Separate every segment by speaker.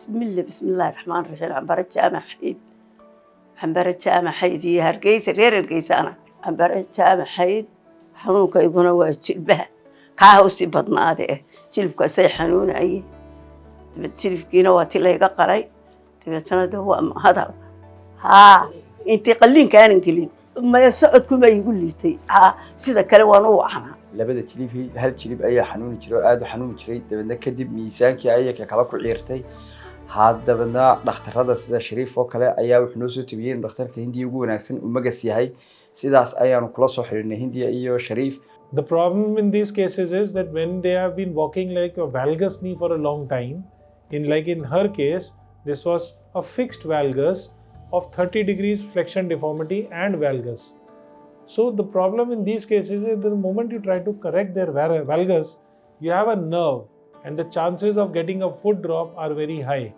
Speaker 1: بسم الله الرحمن الرحيم. Anbaro Jama حيد هي هرقيس رير هرقيس أنا Anbaro Jama حيد حنون كيقولنا وجلبها كاهوسي بدناده جلب كسي حنون أي تبتلف كينا واتلا يققري تبتنا ده هو هذا ها أنت قلين كان انكلين ما يسعد كما يقول لي تي سيدا كلام وحنا
Speaker 2: labada jilib hal jilib ayaa xanuuni jiray aad u xanuuni jiray dabadna kadib miisaankii ayaa kala ku ciirtay haddana dhakhtarada sida Shariif oo kale ayaa wuxuu noo soo tabiyay dhakhtarka Hindiya ugu wanaagsan uu magas yahay sidaas ayaanu kula soo xiriirnay Hindiya iyo Shariif.
Speaker 3: The problem in these cases is that when they have been walking like a valgus knee for a long time, in her case, this was a fixed valgus of 30 degrees flexion deformity and valgus. So the problem in these cases is the moment you try to correct their valgus, you have a nerve and the chances of getting a foot drop are very high.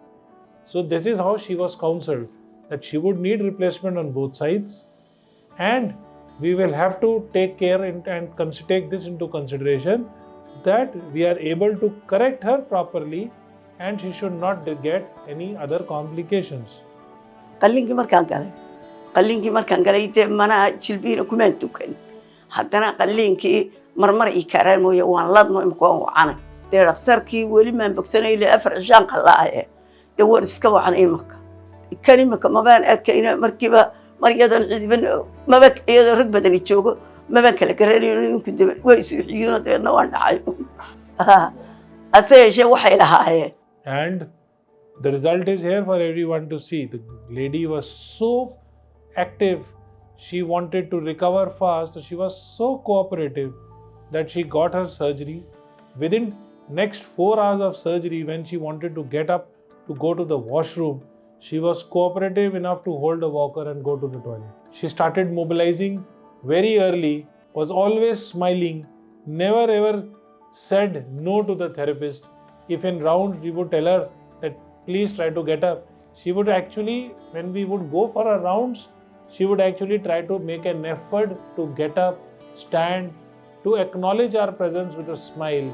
Speaker 3: So this is how she was counseled, that she would need replacement on both sides and we will have to take care and take this into consideration that we are able to correct her properly and she should not get any other complications.
Speaker 1: qalliinkii markaan galay mana jilbiina kuma tukan haddana qalliinkii marmar ii karaan mooye waan ladno imka waan wacana dhakhtarkii weli maan bogsanay ilaa 4 cishaan qalaaye war iska wacan imka kan imka mabaan adkayna markiiba maryadan ciidan maba iyadoo rag badan joogo maba kala garanayno ninku way suuxiyeen deedna waan dhacay aseeshe waxay lahaayeen.
Speaker 3: And the result is here for everyone to see. The lady was so active, she wanted to recover fast, she was so cooperative that she got her surgery. Within next 4 hours of surgery, when she wanted to get up to go to the washroom, she was cooperative enough to hold a walker and go to the toilet. She started mobilizing very early, was always smiling, never ever said no to the therapist. If in rounds we would tell her that please try to get up, she would actually, when we would go for our rounds, she would actually try to make an effort to get up, stand, to acknowledge our presence with a smile.